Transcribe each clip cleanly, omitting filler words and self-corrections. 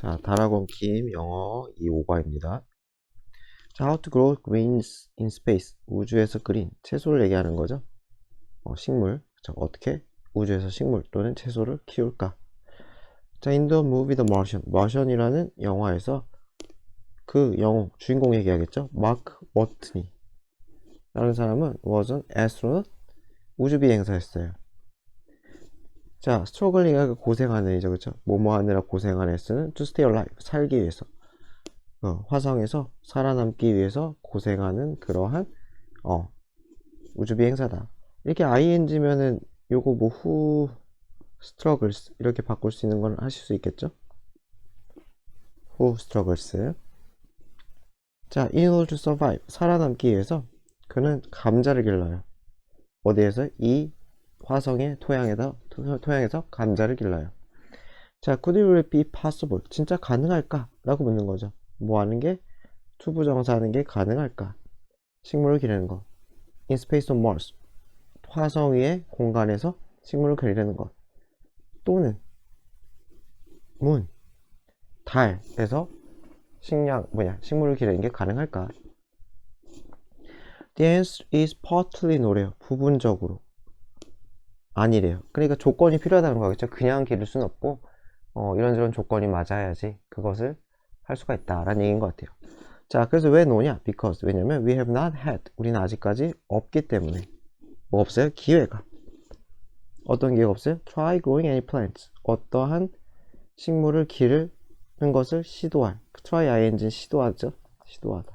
자, 다라곤 킴 영어 255입니다. 자, how to grow greens in space. 우주에서 그린, 채소를 얘기하는 거죠. 식물. 자, 어떻게 우주에서 식물 또는 채소를 키울까? 자, in the movie The Martian. 마션이라는 영화에서 그 영웅, 주인공 얘기하겠죠. 마크 워트니 라는 사람은 was an astronaut. 우주 비행사였어요. 자, 스트러글링하고 고생하는 이죠, 그쵸? 뭐뭐 하느라 고생하는 S는 to stay alive, 살기 위해서. 화성에서 살아남기 위해서 고생하는 그러한 우주 비행사다. 이렇게 ing면은 요거 뭐 who struggles 이렇게 바꿀 수 있는 건 하실 수 있겠죠? who struggles. 자, in order to survive, 살아남기 위해서 그는 감자를 길러요. 어디에서? 이 화성의 토양에서 감자를 길러요. 자, could it really be possible? 진짜 가능할까? 라고 묻는 거죠. 뭐 하는 게? 투부정사하는 게 가능할까? 식물을 기르는 거. In space on Mars. 화성 위의 공간에서 식물을 기르는 것. 또는 문, 달에서 식물을 기르는 게 가능할까? The answer is partly 노래요. 부분적으로. 아니래요. 그러니까 조건이 필요하다는 거겠죠. 그냥 기를 수는 없고 이런저런 조건이 맞아야지 그것을 할 수가 있다라는 얘기인 것 같아요. 자, 그래서 왜 노냐? Because. 왜냐면 we have not had. 우리는 아직까지 없기 때문에. 뭐 없어요? 기회가. 어떤 기회가 없어요? Try growing any plants. 어떠한 식물을 기르는 것을 시도할. Try ing는 시도하죠. 시도하다.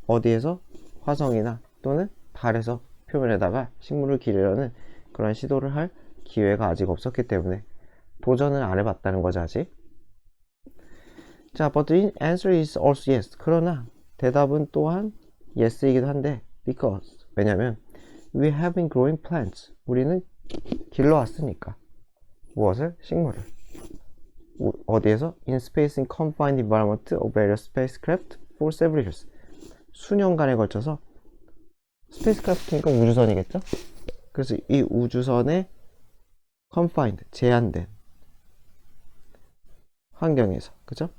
어디에서? 화성이나 또는 달에서 표면에다가 식물을 기르려는 그런 시도를 할 기회가 아직 없었기 때문에 도전을 안 해봤다는 거죠, 아직. 자, but the answer is also yes. 그러나 대답은 또한 yes이기도 한데 because. 왜냐면 we have been growing plants. 우리는 길러왔으니까. 무엇을? 식물을. 어디에서? In space in confined environment of various spacecraft for several years. 수년간에 걸쳐서 스페이스크래프트니까 우주선이겠죠? 그래서 이 우주선에 confined, 제한된 환경에서, 그죠?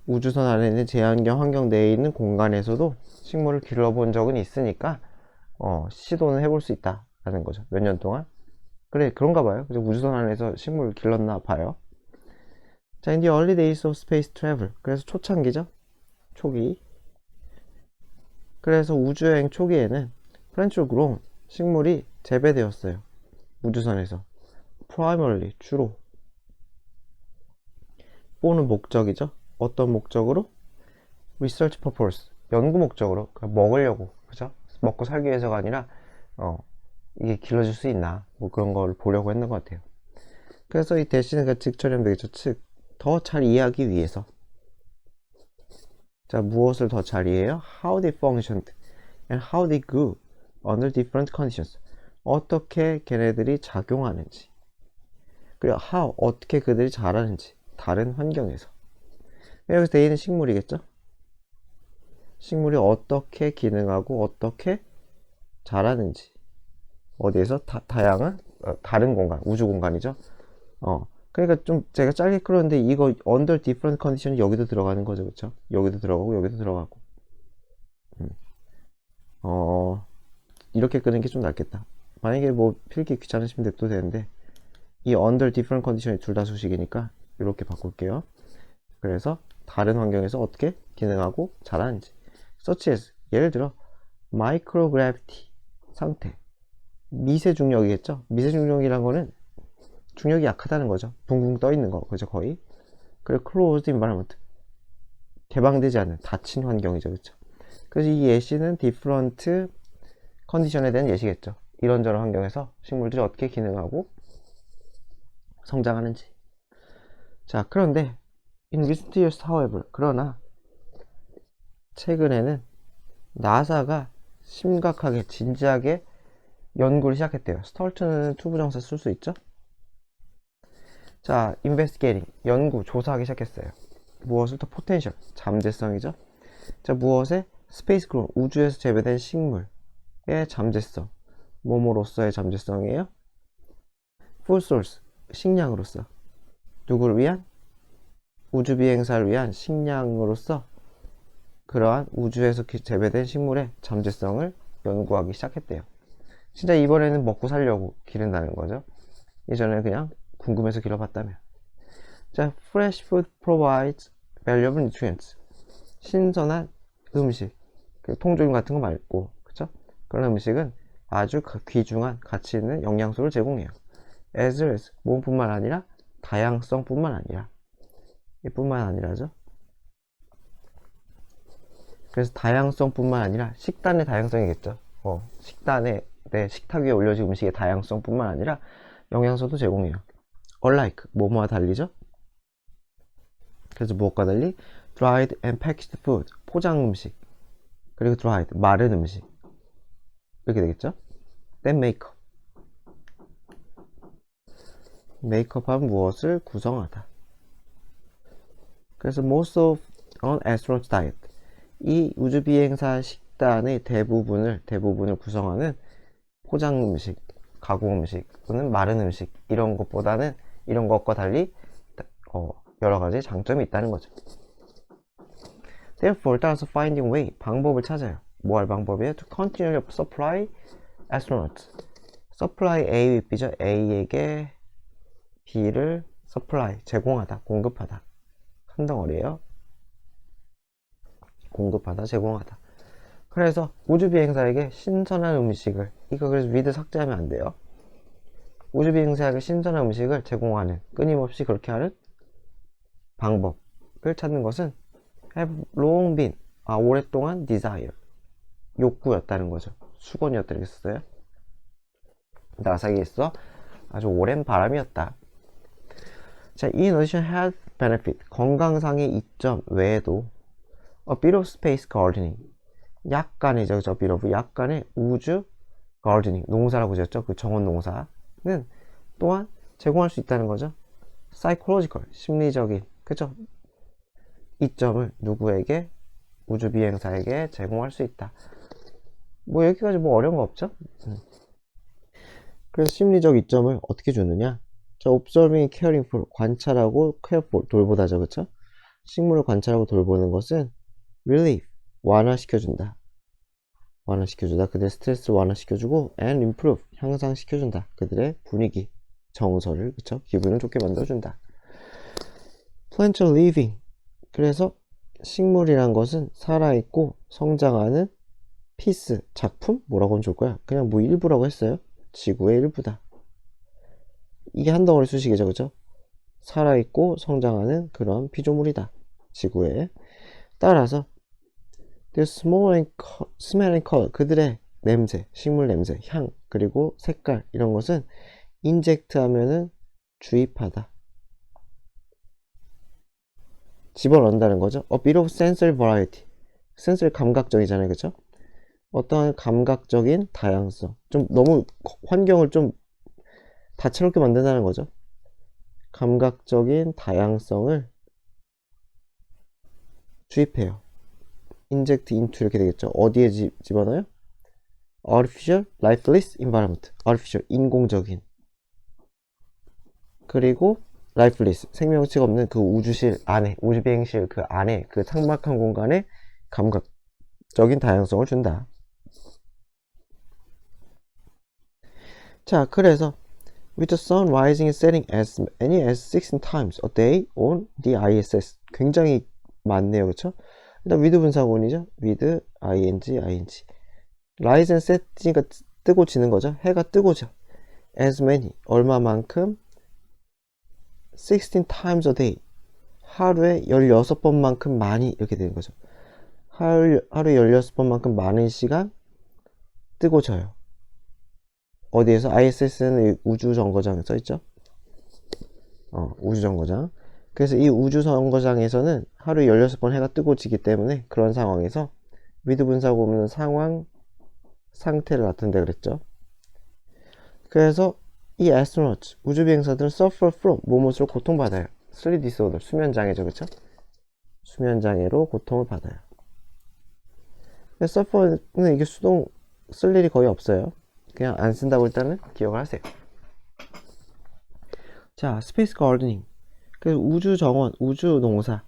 우주선 안에 있는 제한된 환경 내에 있는 공간에서도 식물을 길러본 적은 있으니까 시도는 해볼 수 있다라는 거죠. 몇 년 동안. 그래, 그런가 봐요. 그죠? 우주선 안에서 식물을 길렀나 봐요. 자, in the early days of space travel. 그래서 초창기죠? 초기. 그래서 우주여행 초기에는 plants grown, 식물이 재배되었어요. 우주선에서. primarily, 주로. for는 목적이죠. 어떤 목적으로? research purpose, 연구 목적으로. 먹으려고, 그죠? 먹고 살기 위해서가 아니라 이게 길러질 수 있나, 뭐 그런 걸 보려고 했는 것 같아요. 그래서 이 대신에 즉처럼 되겠죠. 즉, 더 잘 이해하기 위해서. 자, 무엇을 더 잘 이해해요? How they functioned and how they grew under different conditions. 어떻게 걔네들이 작용하는지, 그리고 how, 어떻게 그들이 자라는지, 다른 환경에서. 여기서 they는 식물이겠죠? 식물이 어떻게 기능하고 어떻게 자라는지, 어디에서? 다양한 다른 공간, 우주 공간이죠. 그러니까 좀 제가 짧게 끌었는데 이거 under different condition 여기도 들어가는 거죠, 그렇죠? 여기도 들어가고 여기도 들어가고. 이렇게 끄는 게 좀 낫겠다. 만약에 뭐 필기 귀찮으시면 냅도 되는데 이 under different condition이 둘 다 수식이니까 이렇게 바꿀게요. 그래서 다른 환경에서 어떻게 기능하고 자라는지. such as, 예를 들어 microgravity 상태, 미세 중력이겠죠. 미세 중력이란 거는 중력이 약하다는 거죠. 붕붕 떠 있는 거, 그죠? 거의. 그리고 closed environment, 개방되지 않은 닫힌 환경이죠, 그렇죠? 그래서 이 예시는 different 컨디션에 대한 예시겠죠. 이런저런 환경에서 식물들이 어떻게 기능하고 성장하는지. 자, 그런데 in recent years, however, 그러나 최근에는 나사가 심각하게 진지하게 연구를 시작했대요. 스타트는 투부정사 쓸 수 있죠. 자, investigating, 연구, 조사하기 시작했어요. 무엇을? 더 potential, 잠재성이죠. 자, 무엇에? space grown, 우주에서 재배된 식물의 잠재성. 뭐뭐로서의 잠재성이에요? food source, 식량으로서. 누구를 위한? 우주 비행사를 위한 식량으로서 그러한 우주에서 재배된 식물의 잠재성을 연구하기 시작했대요. 진짜 이번에는 먹고 살려고 기른다는 거죠. 예전에 그냥 궁금해서 길러봤다면. 자, fresh food provides valuable nutrients. 신선한 음식, 통조림 같은 거 말고, 그쵸? 그런 음식은 아주 귀중한 가치 있는 영양소를 제공해요. as well as 몸뿐만 아니라 다양성뿐만 아니라 이뿐만 아니라죠. 그래서 다양성뿐만 아니라 식단의 다양성이겠죠. 식단에 내 식탁 위에 올려진 음식의 다양성뿐만 아니라 영양소도 제공해요. unlike 뭐뭐와 달리죠. 그래서 무엇과 달리 dried and packaged food 포장 음식 그리고 dried 마른 음식 이렇게 되겠죠. then makeup하면 무엇을 구성하다. 그래서 most of an astronaut's diet 이 우주비행사 식단의 대부분을 구성하는 포장 음식, 가공 음식 또는 마른 음식 이런 것과 달리 여러 가지 장점이 있다는 거죠. Therefore, 따라서 finding way 방법을 찾아요. 뭐 할 방법이에요? To continually supply astronauts. supply A with B죠. A에게 B를 supply 제공하다, 공급하다. 한 덩어리예요. 공급하다, 제공하다. 그래서 우주비행사에게 신선한 음식을 이거 그래서 with 삭제하면 안 돼요. 우주비행사에게 신선한 음식을 제공하는 끊임없이 그렇게 하는 방법을 찾는 것은 have long been 오랫동안 desire 욕구였다는 거죠. 수건이었다 이렇게 썼어요. 나사기에 있어 아주 오랜 바람이었다. 자, in addition health benefit 건강상의 이점 외에도 a bit of space gardening 약간의 약간의 우주 gardening 농사라고 지었죠. 그 정원 농사는 또한 제공할 수 있다는 거죠. psychological 심리적인 그죠? 이점을 누구에게? 우주 비행사에게 제공할 수 있다. 뭐 여기까지 뭐 어려운 거 없죠? 그래서 심리적 이점을 어떻게 주느냐? 자, observing, caring for 관찰하고 care for 돌보다죠, 그쵸? 식물을 관찰하고 돌보는 것은 relief 완화시켜준다. 그들의 스트레스를 완화시켜주고 and improve 향상시켜준다. 그들의 분위기, 정서를 그쵸? 기분을 좋게 만들어준다. plant a living 그래서 식물이란 것은 살아있고 성장하는 피스, 작품? 뭐라고 하면 좋을까요? 그냥 뭐 일부라고 했어요. 지구의 일부다. 이게 한 덩어리 수식이죠, 그죠? 살아있고 성장하는 그런 피조물이다. 지구에. 따라서 the smell and color 그들의 냄새, 식물 냄새, 향, 그리고 색깔 이런 것은 inject 하면은 주입하다. 집어넣는다는 거죠. A bit of sensory variety. 센서리 감각적이잖아요, 그쵸? 어떠한 감각적인 다양성. 좀 너무 환경을 좀 다채롭게 만든다는 거죠. 감각적인 다양성을 주입해요. inject into 이렇게 되겠죠. 어디에 집어넣어요? artificial lifeless environment. artificial 인공적인. 그리고 lifeless 생명체가 없는 그 우주실 안에 우주비행실 그 안에 그 삭막한 공간에 감각적인 다양성을 준다. 자, 그래서 with the sun rising and setting as many as 16 times a day on the ISS 굉장히 많네요, 그쵸? 일단 with 분사구문이죠. with ing rise and set니까 뜨고 지는 거죠. 해가 뜨고 져. as many 얼마만큼 16 times a day 하루에 16번만큼 많이 이렇게 되는 거죠. 하루에 16번만큼 많은 시간 뜨고 져요. 어디에서? ISS는 우주정거장에 써있죠. 우주정거장. 그래서 이 우주정거장에서는 하루에 16번 해가 뜨고 지기 때문에 그런 상황에서 with 분사구문은 상황, 상태를 나타낸다 그랬죠. 그래서 이 astronauts, 우주비행사들은 suffer from 무엇으로 고통받아요. sleep disorder, 수면장애죠, 그쵸? 수면장애로 고통을 받아요. suffer는 이게 수동 쓸 일이 거의 없어요. 그냥 안 쓴다고 일단은 기억을 하세요. 자, 스페이스 가르데닝. 그래서 우주 정원, 우주 농사,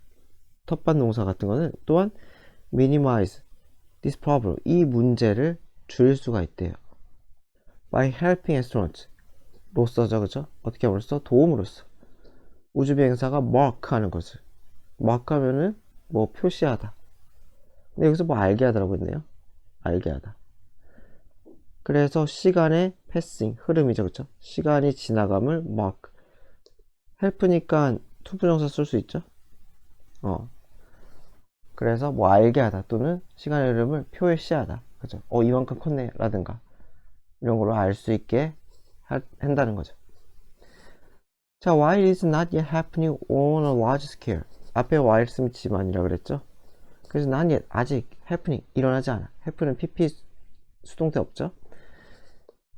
텃밭 농사 같은 거는 또한 minimize this problem, 이 문제를 줄일 수가 있대요. by helping astronauts, 로서죠, 그죠? 어떻게 함으로써? 도움으로써. 우주 비행사가 mark 하는 것을. mark 하면은 뭐 표시하다. 근데 여기서 뭐 알게 하다라고 했네요. 알게 하다. 그래서 시간의 passing, 흐름이죠, 그쵸? 시간이 지나감을 mark. help니까 투부정사 쓸 수 있죠? 그래서 뭐 알게 하다 또는 시간의 흐름을 표시하다. 그죠? 이만큼 컸네 라든가 이런 걸로 알 수 있게 한다는 거죠. 자, while it is not yet happening on a large scale. 앞에 while 쓰면 지만이라 그랬죠? 그래서 not yet, 아직 happening, 일어나지 않아. happen은 pp 수동태 없죠?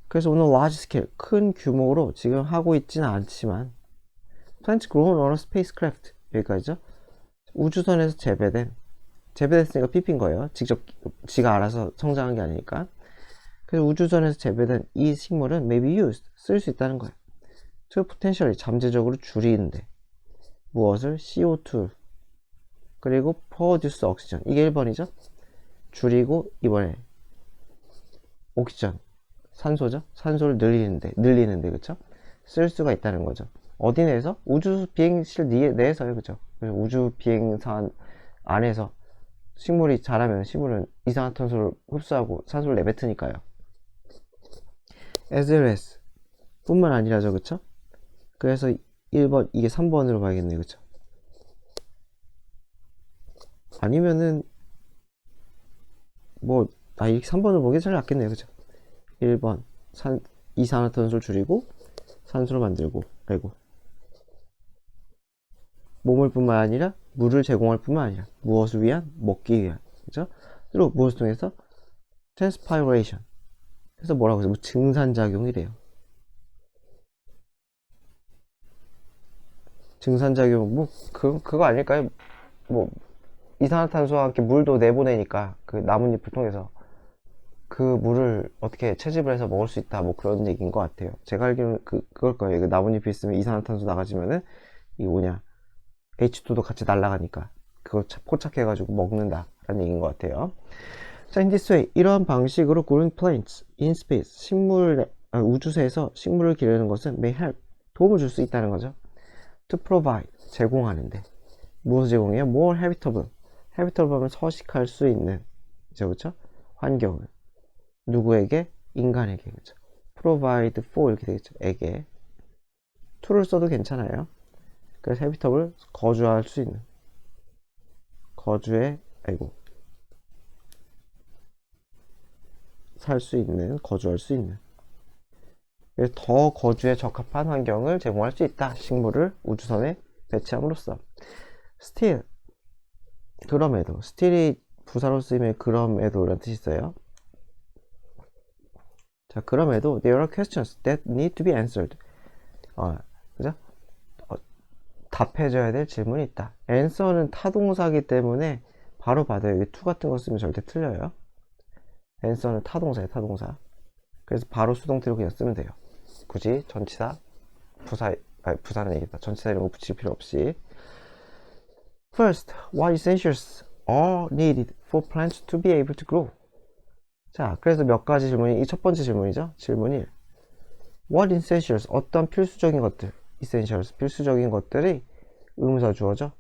그래서 on a large scale, 큰 규모로 지금 하고 있지는 않지만 plants grown on a spacecraft, 여기까지죠? 우주선에서 재배됐으니까 pp인 거예요. 직접 지가 알아서 성장한 게 아니니까. 그래서 우주선에서 재배된 이 식물은 may be used, 쓸 수 있다는 거예요. to potentially, 잠재적으로 줄이는데 무엇을? CO2 그리고 produce oxygen, 이게 1번이죠. 줄이고 이번에 옥시전, 산소죠. 산소를 늘리는데 그쵸? 쓸 수가 있다는 거죠. 어디 내에서? 우주 비행실 내에서요, 그죠? 우주 비행선 안에서 식물이 자라면 식물은 이산화탄소를 흡수하고 산소를 내뱉으니까요. as well as 뿐만 아니라죠, 그쵸? 그래서 1번, 이게 3번으로 봐야겠네요, 그쵸? 아니면은 이렇게 3번을 보기 제일 낫겠네요, 그쵸? 1번 이산화탄소를 줄이고 산소를 만들고, 몸을 뿐만 아니라 물을 제공할 뿐만 아니라 무엇을 위한? 먹기 위한, 그죠? 그리고 무엇을 통해서? transpiration. 그래서 뭐라고 해서 증산작용이래요. 증산작용 그거 아닐까요? 이산화탄소와 함께 물도 내보내니까 그 나뭇잎을 통해서 그 물을 어떻게 채집을 해서 먹을 수 있다, 그런 얘기인 것 같아요. 제가 알기로는 그걸 거예요. 그 나뭇잎이 있으면 이산화탄소 나가지면은 이 H2도 같이 날아가니까 그걸 포착해가지고 먹는다 라는 얘기인 것 같아요. 자, in this way, 이러한 방식으로 growing plants in space, 우주세에서 식물을 기르는 것은 may help, 도움을 줄 수 있다는 거죠. to provide, 제공하는데 무엇을 제공해요? more habitable 하면 서식할 수 있는, 그쵸? 환경을 누구에게? 인간에게, 그쵸? provide for, 이렇게 되겠죠. 에게 to를 써도 괜찮아요. 그래서 habitable, 거주할 수 있는, 살 수 있는, 거주할 수 있는. 그래서 더 거주에 적합한 환경을 제공할 수 있다. 식물을 우주선에 배치함으로써. still, 그럼에도. still이 부사로 쓰이면 그럼에도 라는 뜻이 있어요. 자, 그럼에도 there are questions that need to be answered. 그죠? 답해줘야 될 질문이 있다. answer는 타동사이기 때문에 바로 받아요. 여기 to 같은 거 쓰면 절대 틀려요. answer는 타동사예요, 타동사. 그래서 바로 수동태로 그냥 쓰면 돼요. 굳이 전치사, 부사는 얘기다. 전치사 이런 거 붙일 필요 없이. First, what essentials are needed for plants to be able to grow? 자, 그래서 몇 가지 질문이, 이 첫 번째 질문이죠. 질문 1. What essentials, 어떤 필수적인 것들, essentials, 필수적인 것들이 의문사 주어죠.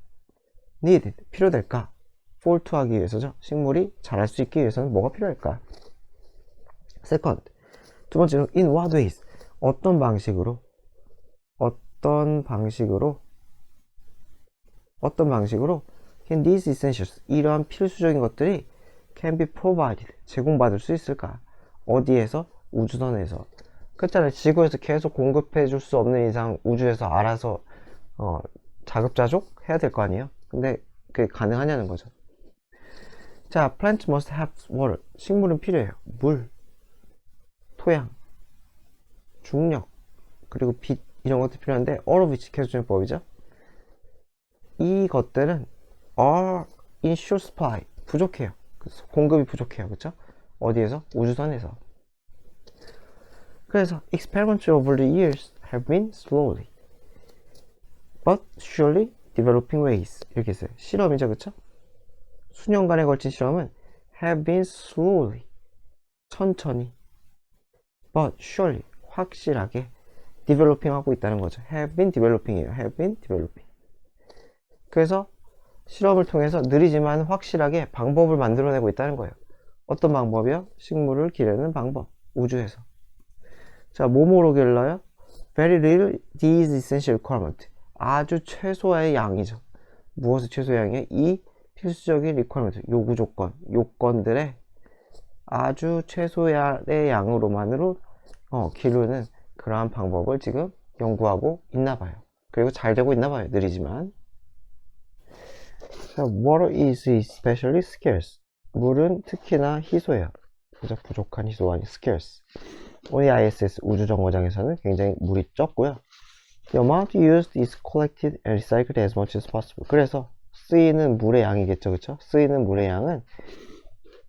needed, 필요될까? for to 하기 위해서죠. 식물이 자랄 수 있기 위해서는 뭐가 필요할까? Second, 두 번째는 in what ways, 어떤 방식으로 can these essentials, 이러한 필수적인 것들이 can be provided, 제공받을 수 있을까? 어디에서? 우주선에서. 그렇잖아요. 지구에서 계속 공급해 줄 수 없는 이상 우주에서 알아서 자급자족 해야 될 거 아니에요? 근데 그게 가능하냐는 거죠. 자, plants must have water, 식물은 필요해요. 물, 토양, 중력, 그리고 빛, 이런 것도 필요한데 all of which, 계수적용법이죠. 이 것들은 are in short supply, 부족해요. 공급이 부족해요. 그쵸? 어디에서? 우주선에서. 그래서 experiments over the years have been slowly but surely developing ways 이렇게 있어요. 실험이죠, 그쵸? 수년간에 걸친 실험은 have been slowly 천천히 but surely 확실하게 developing 하고 있다는 거죠. have been developing이에요. have been developing. 그래서 실험을 통해서 느리지만 확실하게 방법을 만들어내고 있다는 거예요. 어떤 방법이요? 식물을 기르는 방법. 우주에서. 자, 뭐뭐로 길러요? Very little these essential requirement. 아주 최소의 양이죠. 무엇의 최소의 양이에요? 이 필수적인 requirement, 요구 조건, 요건들의 아주 최소의 양으로만으로 기르는 그러한 방법을 지금 연구하고 있나 봐요. 그리고 잘 되고 있나 봐요. 느리지만. 자, water is especially scarce. 물은 특히나 희소해요. 그죠? 부족한 희소가 아닌 scarce. 우리 ISS 우주정거장에서는 굉장히 물이 적고요. The amount used is collected and recycled as much as possible. 그래서 쓰이는 물의 양이겠죠, 그쵸? 쓰이는 물의 양은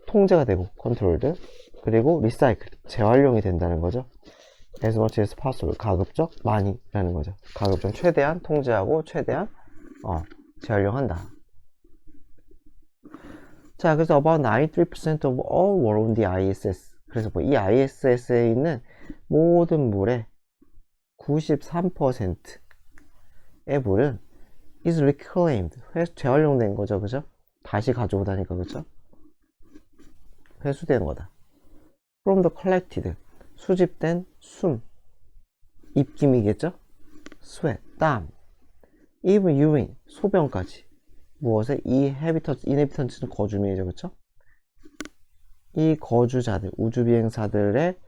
통제가 되고 컨트롤드, 그리고 recycled 재활용이 된다는 거죠. as much as possible 가급적 많이라는 거죠. 가급적 최대한 통제하고 최대한 재활용한다. 자, 그래서 about 93% of all water on the ISS. 그래서 뭐 이 ISS에 있는 모든 물의 93%의 물은 is reclaimed. 재활용된 거죠, 그죠? 다시 가져오다니까, 그죠? 회수되는 거다. from the collected. 수집된 숨. 입김이겠죠? sweat, 땀. even urine, 소변까지. 무엇에? 이 inhabitants는 거주민이죠, 그쵸? 이 거주자들, 우주비행사들의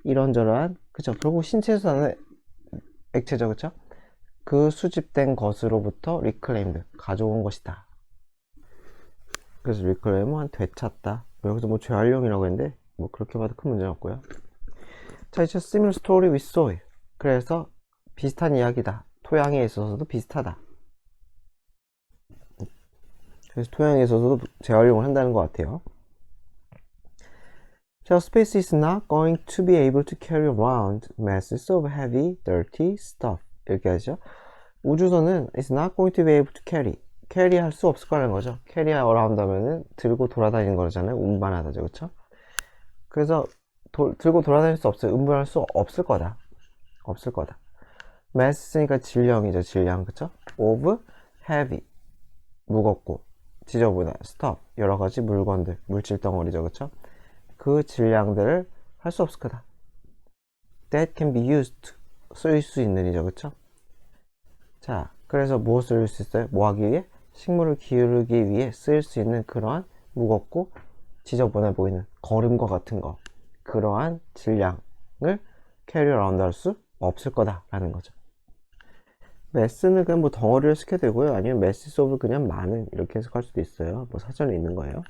이런저러한, 그쵸? 결국 신체에서 나는 액체죠, 그쵸? 그 수집된 것으로부터 reclaimed, 가져온 것이다. 그래서 reclaim은 되찾다. 여기서 뭐 재활용이라고 했는데, 뭐 그렇게 봐도 큰 문제는 없고요. 자, 이제 similar story with soil. 그래서 비슷한 이야기다. 토양에 있어서도 비슷하다. 그래서 토양에 있어서도 재활용을 한다는 것 같아요. 자, space is not going to be able to carry around masses of heavy, dirty stuff. 이렇게 하죠. 우주선은 is not going to be able to carry 할 수 없을 거라는 거죠. carry around 하면은 들고 돌아다니는 거잖아요. 운반하다죠, 그쵸? 그래서 들고 돌아다닐 수 없어요. 운반할 수 없을 거다. 없을 거다. mass니까 질량이죠, 질량, 그쵸? of heavy, 무겁고 지저분한 stuff, 여러 가지 물건들, 물질 덩어리죠, 그쵸? 그 질량들을 할 수 없을 거다. that can be used, 쓰일 수 있는 이죠, 그쵸? 자, 그래서 무엇을 쓸 수 있어요? 뭐 하기 위해? 식물을 기르기 위해 쓰일 수 있는 그러한 무겁고 지저분해 보이는 거름과 같은 거, 그러한 질량을 carry around 할 수 없을 거다라는 거죠. mass는 그냥 뭐 덩어리를 시켜도 되고요. 아니면 masses of 그냥 많은, 이렇게 해석할 수도 있어요. 뭐 사전에 있는 거예요.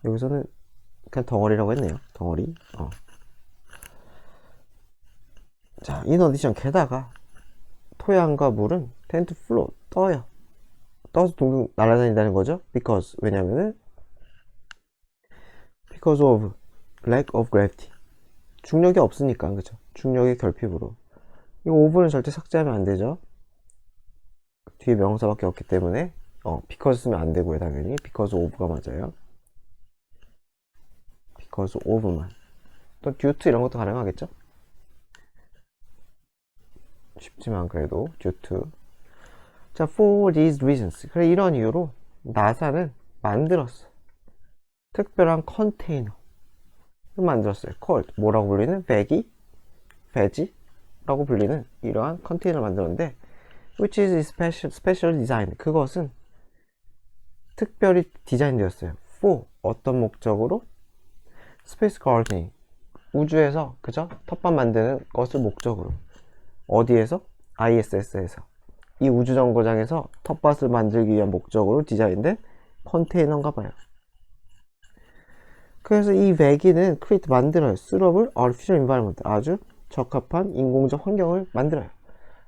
여기서는 그냥 덩어리라고 했네요. 덩어리. 자, in addition, 게다가 토양과 물은 tend to float, 떠요. 떠서 둥둥 날아다닌다는 거죠. because, 왜냐면은 because of lack of gravity, 중력이 없으니까, 그죠? 중력의 결핍으로. 이거 of는 절대 삭제하면 안 되죠. 뒤에 명사밖에 없기 때문에 because 쓰면 안 되고요, 당연히. because of가 맞아요. because of만. 또 due to 이런 것도 가능하겠죠? 쉽지만 그래도 due to. 자, for these reasons. 그래, 이런 이유로 나사는 만들었어. 특별한 컨테이너를 만들었어요. called, 뭐라고 불리는? 배지라고 불리는 이러한 컨테이너를 만들었는데, which is special design. 그것은 특별히 디자인되었어요. for, 어떤 목적으로? space gardening, 우주에서, 그죠? 텃밭 만드는 것을 목적으로. 어디에서? ISS에서. 이 우주정거장에서 텃밭을 만들기 위한 목적으로 디자인된 컨테이너인가 봐요. 그래서 이 배기는 create, 만들어요. suitable artificial environment, 아주 적합한 인공적 환경을 만들어요.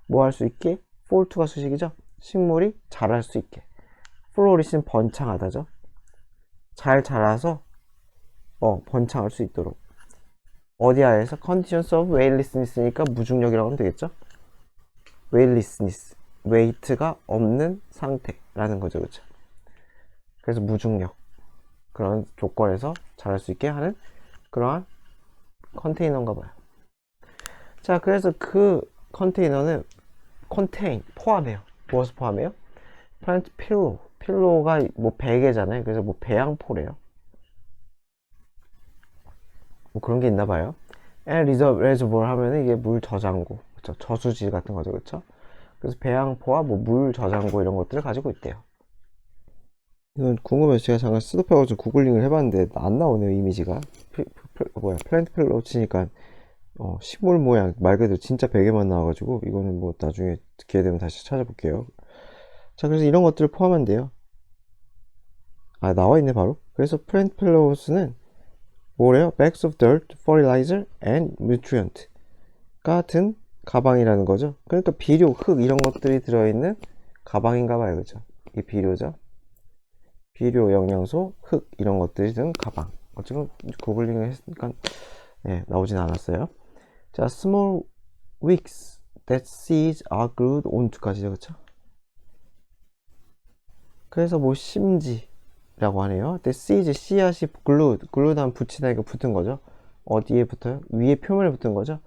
뭐 할 수 있게? for to가 수식이죠. 식물이 자랄 수 있게. flourish는 번창하다죠. 잘 자라서 번창할 수 있도록. 어디 하에서? conditions of weightlessness니까 무중력이라고 하면 되겠죠. weightlessness, 웨이트가 없는 상태라는 거죠. 그쵸? 그래서 무중력. 그런 조건에서 자랄 수 있게 하는 그러한 컨테이너인가 봐요. 자, 그래서 그 컨테이너는 포함해요. 무엇을 포함해요? 플랜트 필로가 뭐 베개잖아요. 그래서 뭐 배양포래요. 뭐 그런 게 있나 봐요. 레저볼 하면은 이게 물 저장고, 그쵸? 저수지 같은 거죠, 그쵸? 그래서 배양포와 뭐 물 저장고 이런 것들을 가지고 있대요. 이건 궁금해서 제가 잠깐 스톱해가지고 구글링을 해봤는데 안 나오네요, 이미지가. 플랜트 필로 치니까 식물 모양 말 그대로 진짜 베개만 나와가지고 이거는 뭐 나중에 기회 되면 다시 찾아볼게요. 자, 그래서 이런 것들을 포함한대요. 아, 나와있네 바로. 그래서 플랜트 필로스는 뭐래요? Bags of dirt, fertilizer, and nutrient 같은 가방이라는 거죠. 그러니까 비료, 흙 이런 것들이 들어있는 가방인가 봐요. 그죠? 이게 비료죠. 비료, 영양소, 흙 이런 것들이 든 가방. 어쨌든 구글링을 했으니까 네, 나오진 않았어요. 자, small wicks that seeds are glued onto까지죠. 그쵸? 그래서 뭐 심지라고 하네요. that seeds, 씨앗이 glued 하면 붙이다니까 붙은 거죠. 어디에 붙어요? 위에 표면에 붙은 거죠.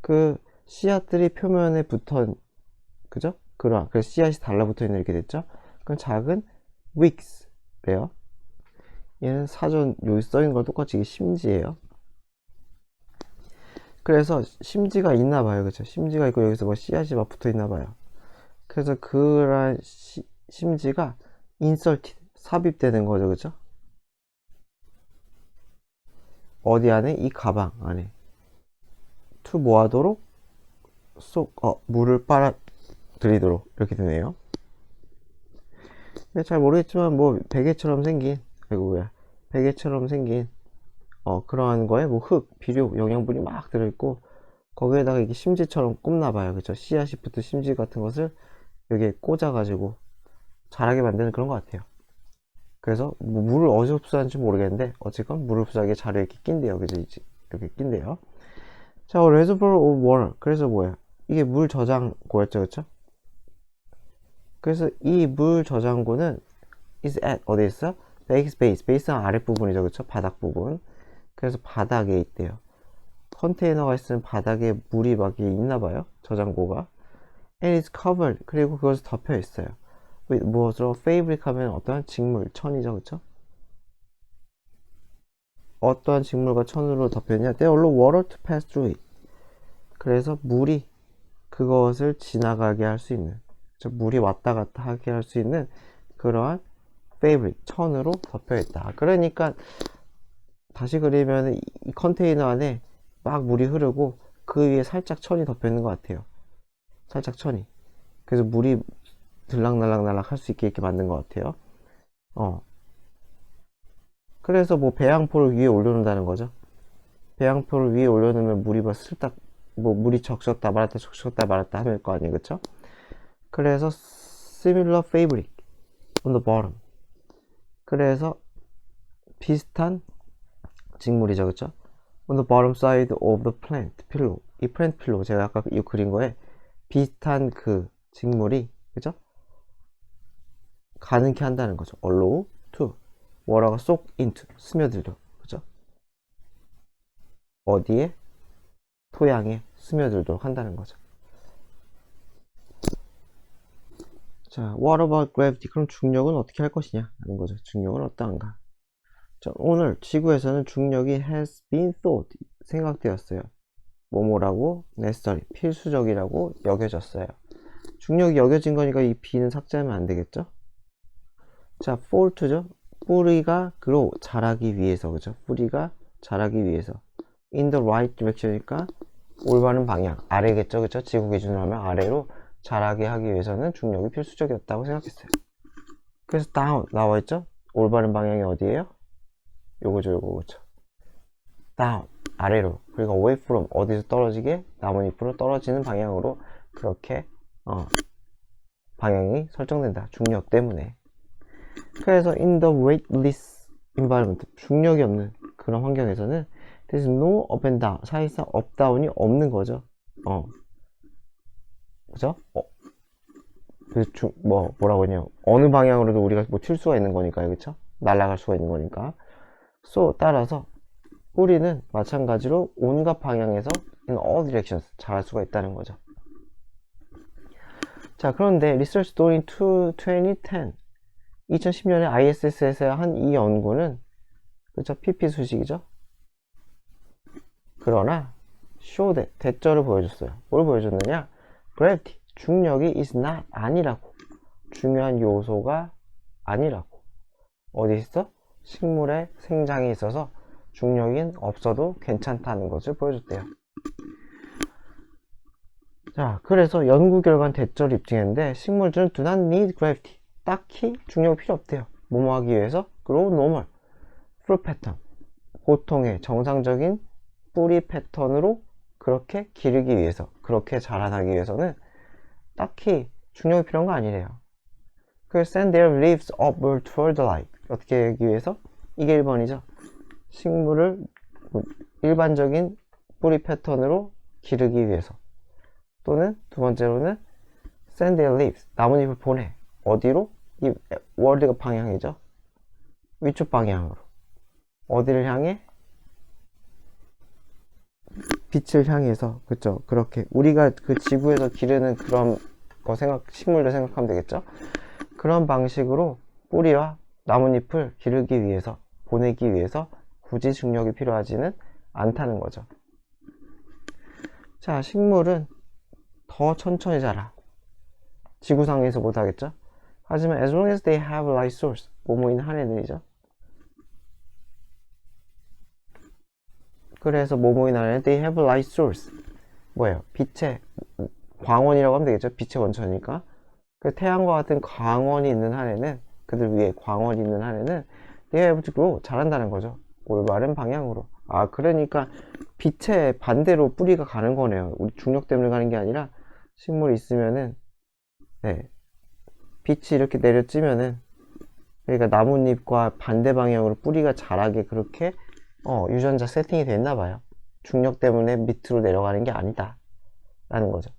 그 씨앗들이 표면에 붙은, 그죠? 그래서 씨앗이 달라붙어 있는 이렇게 됐죠. 그럼 작은 wicks래요. 얘는 사전 여기 써있는 걸 똑같이 이게 심지예요. 그래서 심지가 있나 봐요. 그쵸? 심지가 있고 여기서 뭐 씨앗이 막 붙어 있나 봐요. 그래서 그런 심지가 inserted 삽입되는 거죠. 그쵸? 어디 안에? 이 가방 안에 to 뭐하도록? 물을 빨아들이도록 이렇게 되네요. 잘 모르겠지만 뭐 베개처럼 생긴, 아이고 뭐야, 베개처럼 생긴 그러한 거에 뭐 흙, 비료, 영양분이 막 들어있고 거기에다가 이게 심지처럼 꼽나 봐요. 그쵸? 씨앗이 붙은 심지 같은 것을 여기에 꽂아가지고 자라게 만드는 그런 것 같아요. 그래서 뭐 물을 어디서 흡수하는지 모르겠는데 어쨌건 물을 흡수하게 자리에 이렇게 낀대요. 그죠? 이렇게 낀대요. 자, reservoir of water. 그래서 뭐야? 이게 물 저장고였죠, 그쵸? 그래서 이 물 저장고는 is at 어디 있어? 베이스는 아랫부분이죠, 그쵸? 바닥 부분. 그래서 바닥에 있대요. 컨테이너가 있으면 바닥에 물이 막 있나 봐요. 저장고가. And it's covered. 그리고 그것을 덮여 있어요. 무엇으로? fabric 하면 어떠한 직물, 천이죠, 그쵸? 어떠한 직물과 천으로 덮여있냐? There allow water to pass through it. 그래서 물이 그것을 지나가게 할 수 있는, 물이 왔다 갔다 하게 할 수 있는 그러한 fabric, 천으로 덮여있다. 그러니까 다시 그리면 이 컨테이너 안에 막 물이 흐르고 그 위에 살짝 천이 덮여있는 것 같아요. 살짝 천이. 그래서 물이 들락날락 할 수 있게 이렇게 만든 것 같아요. 그래서 뭐 배양포를 위에 올려놓는다는 거죠. 배양포를 위에 올려놓으면 물이 막 슬딱 뭐 물이 적셨다 말았다 하면 거 아니에요, 그쵸? 그래서 similar fabric on the bottom. 그래서 비슷한 직물이죠, 그쵸? on the bottom side of the plant pillow. 이 plant pillow 제가 아까 이 그린 거에 비슷한 그 직물이, 그죠? 가능케 한다는 거죠. allow to water가 쏙 into 스며들도록, 그죠? 어디에? 토양에 스며들도록 한다는 거죠. 자, what about gravity? 그럼 중력은 어떻게 할 것이냐? 하는 거죠. 중력은 어떠한가? 자, 오늘 지구에서는 중력이 has been thought, 생각되었어요. 뭐뭐라고? necessary, 필수적이라고 여겨졌어요. 중력이 여겨진 거니까 이 B는 삭제하면 안 되겠죠? 자, fault죠? 뿌리가 grow, 자라기 위해서, 그죠? 뿌리가 자라기 위해서. in the right direction이니까 올바른 방향, 아래겠죠, 그쵸? 지구 기준으로 하면 아래로 자라게 하기 위해서는 중력이 필수적이었다고 생각했어요. 그래서 down 나와있죠? 올바른 방향이 어디예요? 요거죠, 그쵸? down, 아래로. 그리고 away from, 어디서 떨어지게? 나뭇잎으로 떨어지는 방향으로 그렇게 방향이 설정된다. 중력 때문에. 그래서 in the weightless environment, 중력이 없는 그런 환경에서는 there's no up and down, 사이사 업 다운이 없는 거죠. 그죠? 뭐라고 했냐. 어느 방향으로도 우리가 뭐 튈 수가 있는 거니까요. 그쵸? 날아갈 수가 있는 거니까. So, 따라서 뿌리는 마찬가지로 온갖 방향에서 in all directions 자랄 수가 있다는 거죠. 자, 그런데 Research done in 2010 2010년에 ISS에서 한 이 연구는 그쵸? PP 수식이죠. 그러나 showed 대절을 보여줬어요. 뭘 보여줬느냐? Gravity 중력이 is not 아니라고, 중요한 요소가 아니라고. 어디 있어? 식물의 생장에 있어서 중력이 없어도 괜찮다는 것을 보여줬대요. 자, 그래서 연구 결과는 대절을 입증했는데 식물들은 do not need gravity 딱히 중력이 필요 없대요. 뭐뭐 하기 위해서? grow normal fruit pattern 보통의 정상적인 뿌리 패턴으로 그렇게 기르기 위해서, 그렇게 자라나기 위해서는 딱히 중력이 필요한 거 아니래요. 그래서 send their leaves upward toward the light 어떻게 하기 위해서? 이게 1번이죠. 식물을 일반적인 뿌리 패턴으로 기르기 위해서, 또는 두 번째로는 send their leaves 나뭇잎을 보내. 어디로? 이 월드가 방향이죠. 위쪽 방향으로. 어디를 향해? 빛을 향해서. 그쵸? 그렇게 우리가 그 지구에서 기르는 그런 거 식물들 생각하면 되겠죠? 그런 방식으로 뿌리와 나뭇잎을 기르기 위해서, 보내기 위해서 굳이 중력이 필요하지는 않다는 거죠. 자, 식물은 더 천천히 자라. 지구상에서 못하겠죠? 하지만 as long as they have light source 모모인 한 애들이죠. 그래서 모모인 한 애는 they have light source 뭐예요? 빛의 광원이라고 하면 되겠죠? 빛의 원천이니까. 그 태양과 같은 광원이 있는 한 애는, 그들 위에 광원이 있는 한 애는 they are able to grow 자란다는 거죠. 올바른 방향으로. 아, 그러니까 빛의 반대로 뿌리가 가는 거네요. 우리 중력 때문에 가는 게 아니라 식물이 있으면은 네, 빛이 이렇게 내려찌면은, 그러니까 나뭇잎과 반대 방향으로 뿌리가 자라게 그렇게 유전자 세팅이 됐나 봐요. 중력 때문에 밑으로 내려가는 게 아니다 라는 거죠.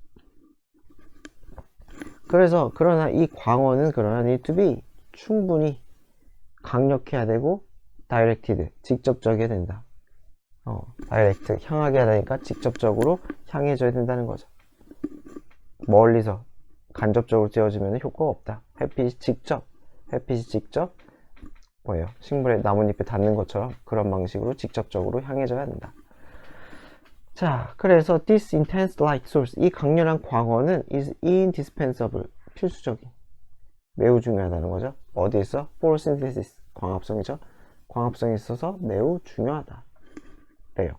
그래서 그러나 이 광원은 그러나 need to be 충분히 강력해야 되고 directed 직접적이어야 된다. direct 향하게 하다니까 직접적으로 향해져야 된다는 거죠. 멀리서 간접적으로 쬐어지면 효과가 없다. 햇빛이 직접 뭐예요? 식물의 나뭇잎에 닿는 것처럼 그런 방식으로 직접적으로 향해져야 한다. 자, 그래서 this intense light source 이 강렬한 광원은 is indispensable 필수적인, 매우 중요하다는 거죠. 어디에 있어? photosynthesis 광합성이죠. 광합성에 있어서 매우 중요하다 래요.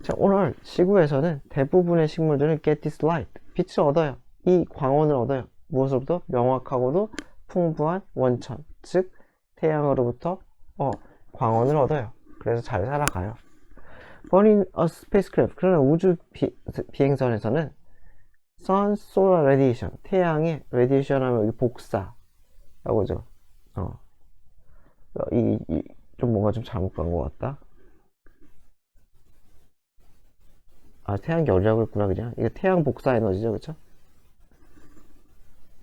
자, 오늘 지구에서는 대부분의 식물들은 get this light 빛을 얻어요. 이 광원을 얻어요. 무엇으로부터? 명확하고도 풍부한 원천, 즉 태양으로부터 광원을 얻어요. 그래서 잘 살아가요. But in a spacecraft 그러나 우주 비행선에서는 sun solar radiation 태양의 radiation 하면 여기 복사라고 하죠. 좀 뭔가 좀 잘못 간 것 같다. 아, 태양 열이라고 했구나. 그냥 이게 태양 복사 에너지죠, 그쵸?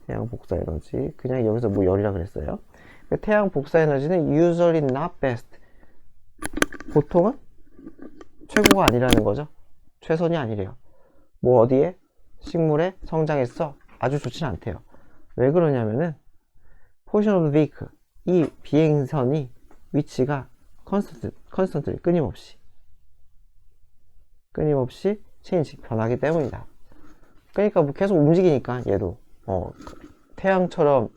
태양 복사 에너지. 그냥 여기서 뭐 열이라 그랬어요. 태양 복사 에너지는 usually not best 보통은 최고가 아니라는 거죠. 최선이 아니래요. 뭐 어디에? 식물의 성장에서 아주 좋지는 않대요. 왜 그러냐면은 position of the vehicle 이 비행선이 위치가 constantly 끊임없이 change 변하기 때문이다. 그러니까 뭐 계속 움직이니까 얘도 태양처럼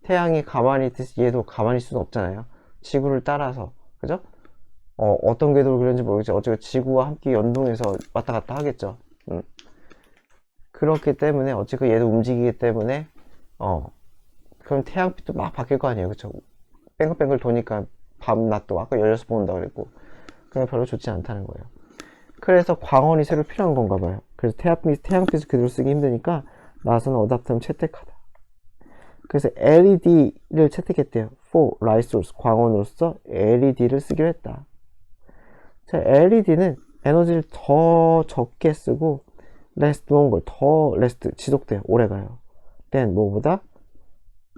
태양이 가만히 있듯이 얘도 가만히 있을 수는 없잖아요. 지구를 따라서 그죠? 어떤 궤도로 그런지 모르겠지만 어쨌든 지구와 함께 연동해서 왔다 갔다 하겠죠. 그렇기 때문에 어쨌든 얘도 움직이기 때문에 그럼 태양빛도 막 바뀔 거 아니에요, 그쵸? 뺑글뺑글 도니까 밤낮도 아까 16번 본다고 그랬고 그냥 별로 좋지 않다는 거예요. 그래서 광원이 새로 필요한 건가 봐요. 그래서 태양빛을 그대로 쓰기 힘드니까 나사는 어댑터를 채택하다. 그래서 LED를 채택했대요. for light source 광원으로서 LED를 쓰기로 했다. 자, LED는 에너지를 더 적게 쓰고 last longer 더 last 지속돼요. 오래가요. than 뭐보다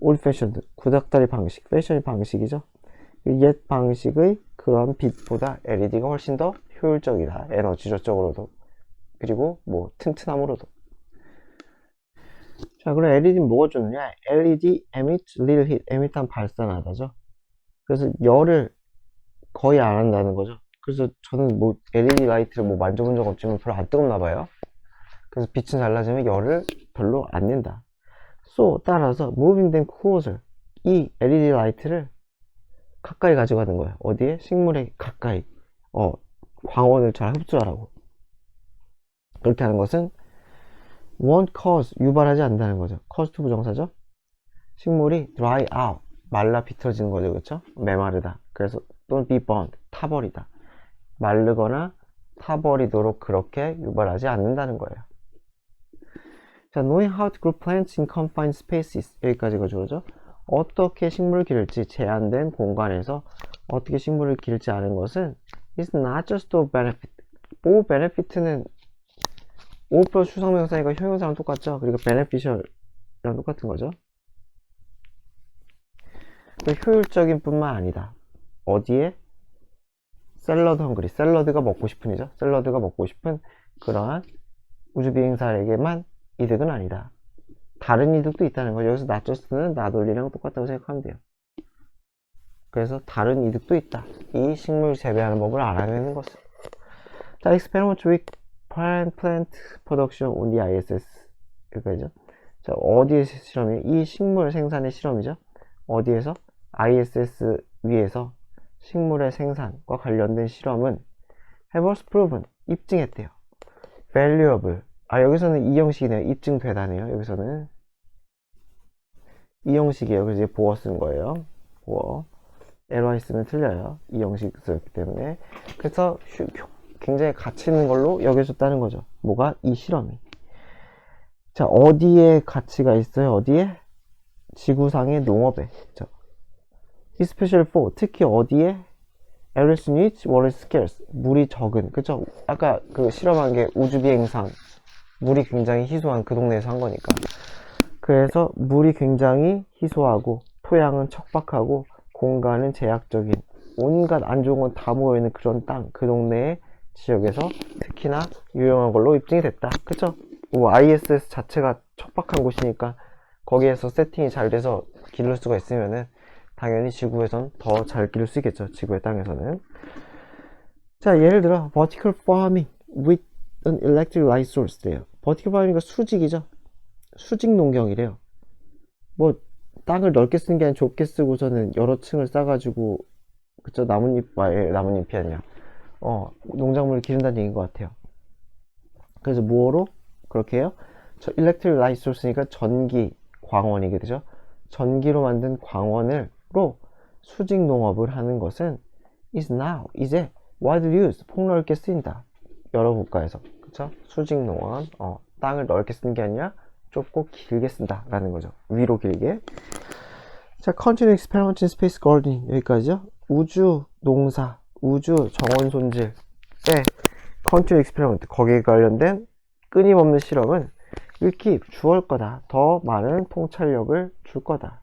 old fashioned 구닥다리 방식, 패션의 방식이죠. 옛 방식의 그런 빛보다 LED가 훨씬 더 효율적이다. 에너지적으로도 그리고 뭐 튼튼함으로도. 자, 그럼 LED는 뭐가 좋느냐? LED emits little heat. emit한 발산하다죠. 그래서 열을 거의 안 한다는 거죠. 그래서 저는 뭐 LED 라이트를 뭐 만져본 적 없지만 별로 안 뜨겁나 봐요. 그래서 빛은 잘 나지만 열을 별로 안 낸다. So 따라서 moving them closer. 이 LED 라이트를 가까이 가져가는 거예요. 어디에? 식물에 가까이. 광원을 잘 흡수하라고. 그렇게 하는 것은 won't cause 유발하지 않는다는 거죠. cause to 부정사죠. 식물이 dry out 말라 비틀어지는 거죠, 그렇죠? 메마르다. 그래서 don't be burned 타버리다. 마르거나 타버리도록 그렇게 유발하지 않는다는 거예요. 자, knowing how to grow plants in confined spaces 여기까지가 주어져. 어떻게 식물을 기를지 제한된 공간에서 어떻게 식물을 기를지 아는 것은 is not just a benefit. 오 benefit는 O 플러스 추상명사니까 형용사랑 똑같죠. 그리고 beneficial이랑 똑같은 거죠. 효율적인 뿐만 아니다. 어디에? 샐러드 헝그리. 샐러드가 먹고 싶은이죠. 샐러드가 먹고 싶은 그러한 우주비행사에게만 이득은 아니다. 다른 이득도 있다는 거죠. 여기서 not just는 not only랑 똑같다고 생각하면 돼요. 그래서 다른 이득도 있다. 이 식물 재배하는 법을 알아내는 것은. 자, experiment with plant production on the ISS. 여기까지죠. 자, 어디에서 실험이에요? 이 식물 생산의 실험이죠. 어디에서? ISS 위에서 식물의 생산과 관련된 실험은 have was proven 입증했대요. valuable. 여기서는 이 형식이네요. 입증되다네요. 여기서는 이 형식이에요. 그래서 이제 보어 쓴 거예요. 보어. ly 쓰면 틀려요. 이 형식 썼기 때문에. 그래서 굉장히 가치 있는 걸로 여겨졌다는 거죠. 뭐가? 이 실험이. 자, 어디에 가치가 있어요? 어디에? 지구상의 농업에. 자, especially for 특히 어디에? areas in which water is scarce 물이 적은. 그쵸? 아까 그 실험한 게 우주비행선 물이 굉장히 희소한 그 동네에서 한 거니까. 그래서 물이 굉장히 희소하고 토양은 척박하고 공간은 제약적인 온갖 안 좋은 건 다 모여있는 그런 땅, 그 동네의 지역에서 특히나 유용한 걸로 입증이 됐다. 그쵸? 뭐 ISS 자체가 척박한 곳이니까 거기에서 세팅이 잘 돼서 기를 수가 있으면은 당연히 지구에선 더 잘 기를 수 있겠죠. 지구의 땅에서는. 자, 예를 들어 vertical farming with an electric light source래요. vertical farming은 수직이죠. 수직 농경이래요. 뭐 땅을 넓게 쓰는 게 아니라 좁게 쓰고서는 여러 층을 쌓아가지고 그쵸? 나뭇잎이 아니라 농작물을 기른다는 얘기인 것 같아요. 그래서 뭐로 그렇게 해요? 저 electric light source니까 전기 광원이게 되죠. 전기로 만든 광원으로 수직 농업을 하는 것은 is now 이제 widely used 폭넓게 쓰인다. 여러 국가에서. 그쵸? 수직 농업 땅을 넓게 쓰는 게 아니라 좁고 길게 쓴다 라는 거죠. 위로 길게. 자, continuing experiment in space gardening 여기까지죠. 우주 농사, 우주 정원 손질의 continuing experiment 거기에 관련된 끊임없는 실험은 will keep 주을 거다. 더 많은 통찰력을 줄 거다.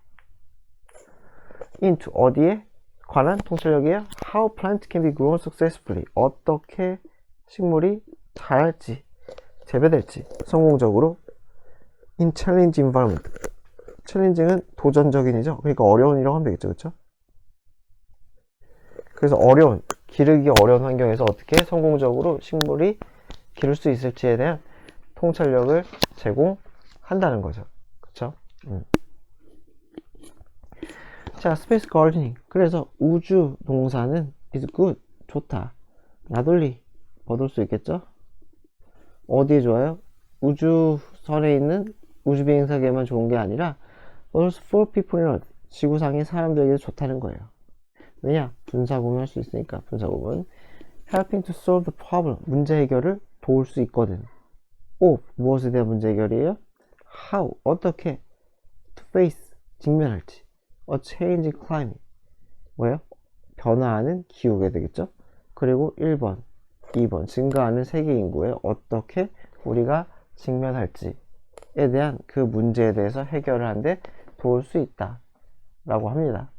into 어디에 관한 통찰력이에요? how plant can be grown successfully 어떻게 식물이 자랄지 재배될지 성공적으로 in challenge environment 챌린징은 도전적인이죠. 그러니까 어려운 이라고 하면 되겠죠. 그쵸? 그래서 기르기 어려운 환경에서 어떻게 성공적으로 식물이 기를 수 있을지에 대한 통찰력을 제공한다는 거죠. 그쵸? 자, 스페이스 가르데닝. 그래서 우주 농사는 is good. 좋다. 나돌리 얻을 수 있겠죠? 어디에 좋아요? 우주선에 있는 우주비행사에게만 좋은 게 아니라 also for people on Earth. 지구상의 사람들에게 좋다는 거예요. 왜냐? 분사구문 할 수 있으니까 분사구문. helping to solve the problem. 문제 해결을 도울 수 있거든. 무엇에 대한 문제 해결이에요? how. 어떻게 to face. 직면할지. a changing climate. 뭐예요? 변화하는 기후가 되겠죠? 그리고 1번, 2번. 증가하는 세계 인구에 어떻게 우리가 직면할지 대한 그 문제에 대해서 해결을 하는데 도울 수 있다 라고 합니다.